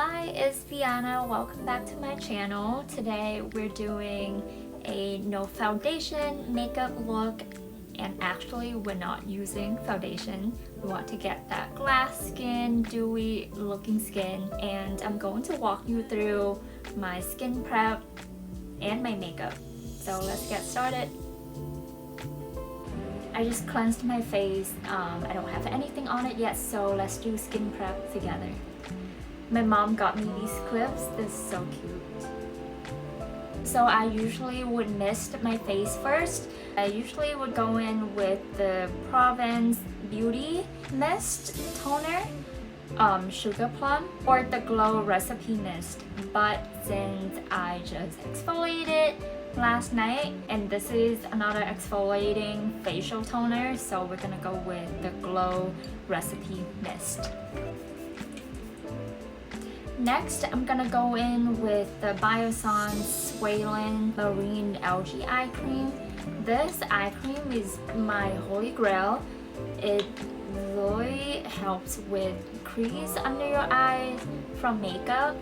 Hi, it's Vianna. Welcome back to my channel. Today we're doing a no foundation makeup look, and actually we're not using foundation. We want to get that glass skin, dewy looking skin, and I'm going to walk you through my skin prep and my makeup. So let's get started. I just cleansed my face. I don't have anything on it yet, so let's do skin prep together. My mom got me these clips. This is so cute. So I usually would mist my face first. I usually would go in with the Provence Beauty Mist Toner, Sugar Plum, or the Glow Recipe Mist. But since I just exfoliated last night, and this is another exfoliating facial toner, so we're gonna go with the Glow Recipe Mist. Next, I'm gonna go in with the Biossance Swollen Marine Algae Eye Cream. This eye cream is my holy grail. It really helps with crease under your eyes from makeup.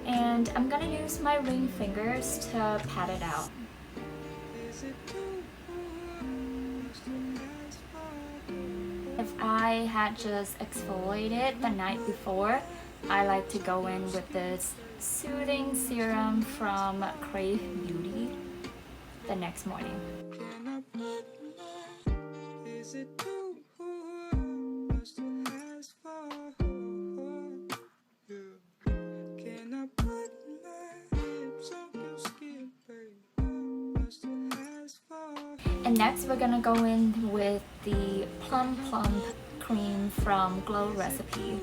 And I'm gonna use my ring fingers to pat it out. If I had just exfoliated the night before, I like to go in with this soothing serum from Crave Beauty the next morning. And next we're gonna go in with the Plum Plump cream from Glow Recipe.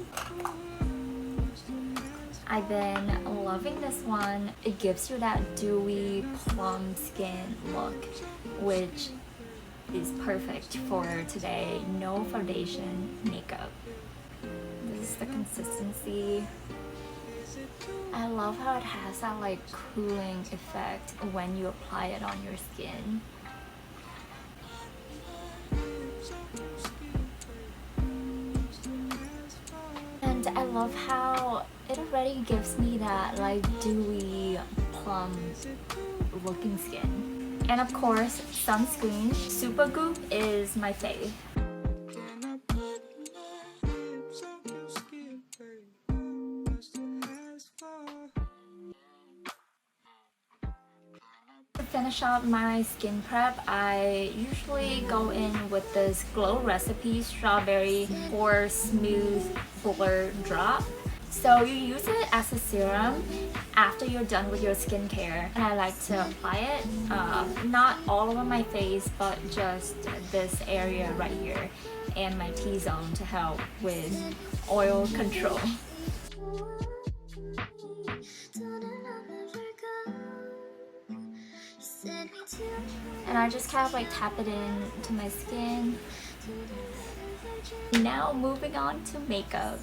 I've been loving this one. It gives you that dewy plum skin look, which is perfect for today. No foundation makeup. This is the consistency. I love how it has that like cooling effect when you apply it on your skin. And I love how it already gives me that like dewy plum looking skin. And of course, sunscreen. Supergoop is my fave. To finish up my skin prep, I usually go in with this Glow Recipe Strawberry Pore Smooth Fuller Drop. So you use it as a serum after you're done with your skincare, and I like to apply it not all over my face, but just this area right here and my T-zone to help with oil control. And I just kind of like tap it into my skin. Now moving on to makeup.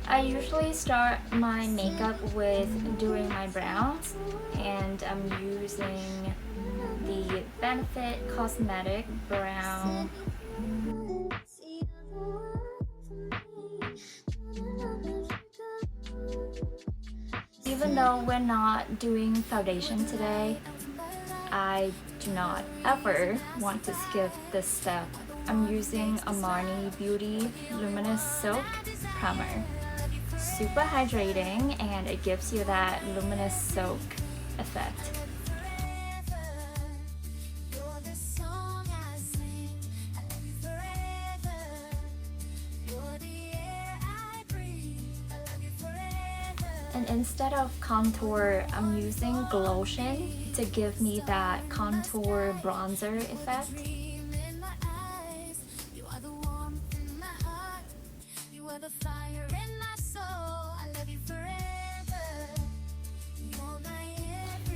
I usually start my makeup with doing my brows, and I'm using the Benefit Cosmetic Brow. Even though we're not doing foundation today, I do not ever want to skip this step. I'm using Armani Beauty Luminous Silk Primer. Super hydrating, and it gives you that luminous silk effect. And instead of contour, I'm using Glotion to give me that contour bronzer effect.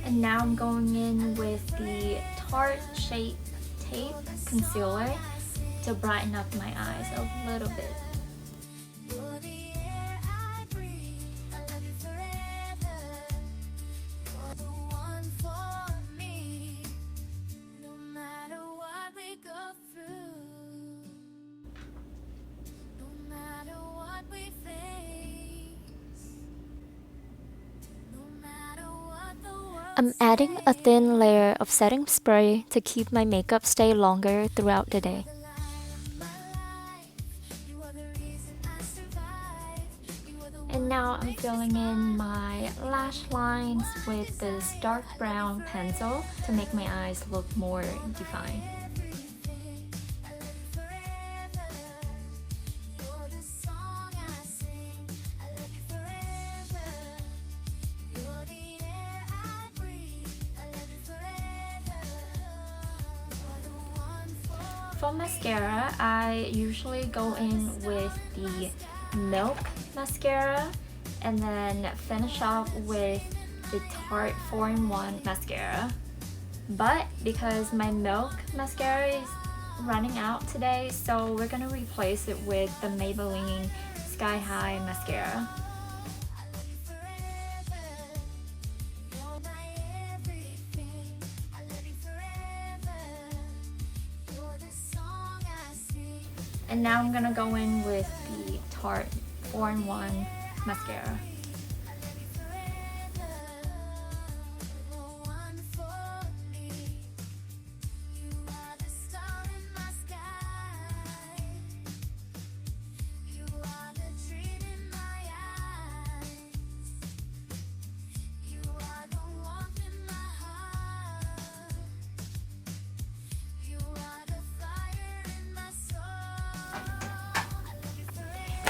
And now I'm going in with the Tarte Shape Tape Concealer to brighten up my eyes a little bit. I'm adding a thin layer of setting spray to keep my makeup stay longer throughout the day. And now I'm filling in my lash lines with this dark brown pencil to make my eyes look more defined. For mascara, I usually go in with the Milk mascara and then finish off with the Tarte 4-in-1 mascara. But because my Milk mascara is running out today, so we're gonna replace it with the Maybelline Sky High mascara. And now I'm gonna go in with the Tarte 4-in-1 mascara.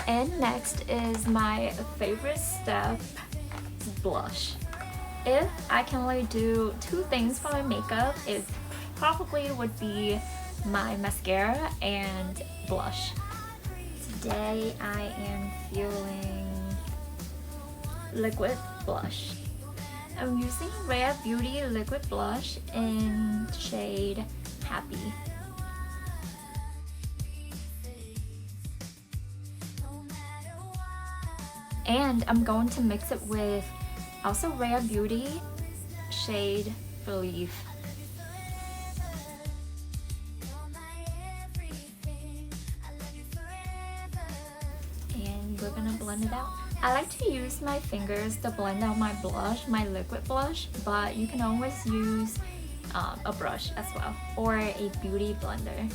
And next is my favorite step, blush. If I can only do two things for my makeup, it probably would be my mascara and blush. Today I am feeling liquid blush. I'm using Rare Beauty liquid blush in shade Happy. And I'm going to mix it with also Rare Beauty shade Believe. And we're gonna blend it out. I like to use my fingers to blend out my blush, my liquid blush, but you can always use a brush as well, or a beauty blender.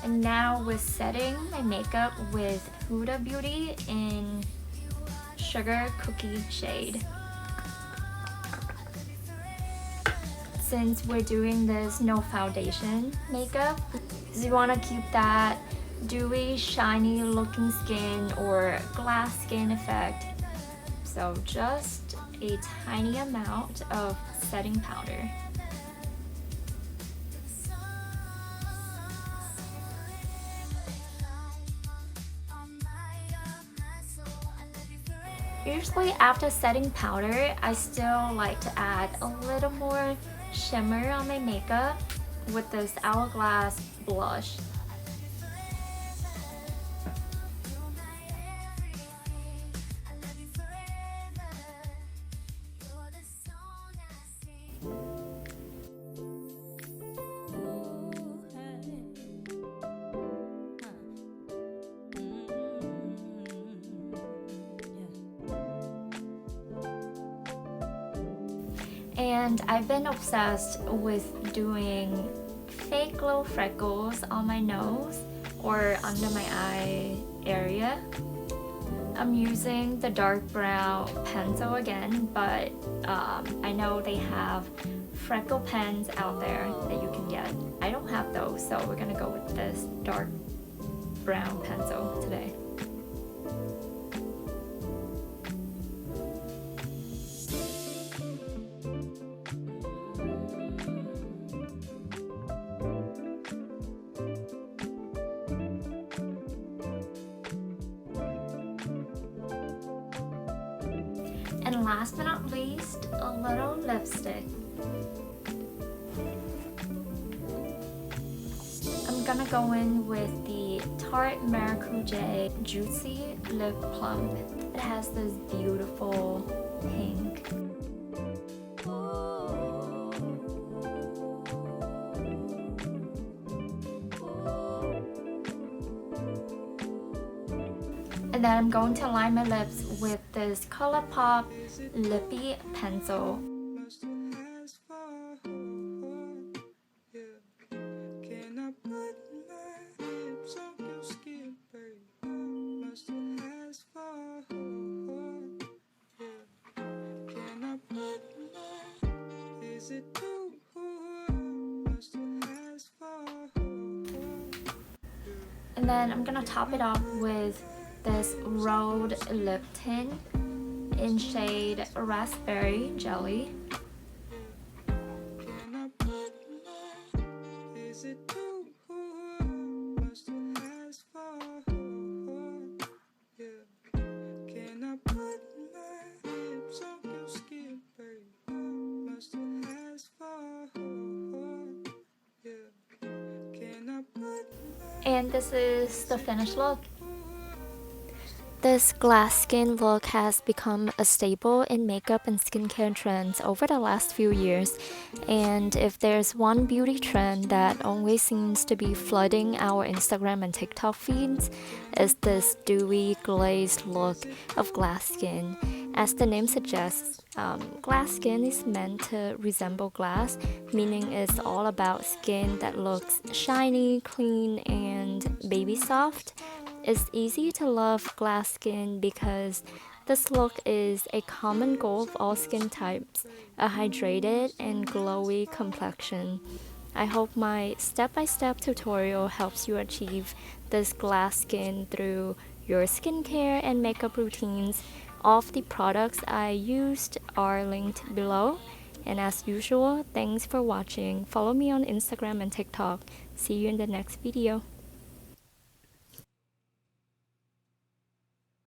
And now we're setting my makeup with Huda Beauty in Sugar Cookie shade. Since we're doing this no foundation makeup, you want to keep that dewy, shiny looking skin or glass skin effect. So just a tiny amount of setting powder. Usually after setting powder, I still like to add a little more shimmer on my makeup with this Hourglass blush. And I've been obsessed with doing fake little freckles on my nose or under my eye area. I'm using the dark brown pencil again, but I know they have freckle pens out there that you can get. I don't have those, so we're gonna go with this dark brown pencil today. And last but not least, a little lipstick. I'm gonna go in with the Tarte Maracuja Juicy Lip Plump. It has this beautiful pink. And then I'm going to line my lips with this ColourPop Lippy Pencil. And then I'm gonna top it off with this rolled lip tint in shade Raspberry Jelly. And this is the finished look. This glass skin look has become a staple in makeup and skincare trends over the last few years. And if there's one beauty trend that always seems to be flooding our Instagram and TikTok feeds, is this dewy, glazed look of glass skin. As the name suggests, glass skin is meant to resemble glass, meaning it's all about skin that looks shiny, clean, and baby soft. It's easy to love glass skin because this look is a common goal of all skin types, a hydrated and glowy complexion. I hope my step-by-step tutorial helps you achieve this glass skin through your skincare and makeup routines. All of the products I used are linked below. And as usual, thanks for watching. Follow me on Instagram and TikTok. See you in the next video.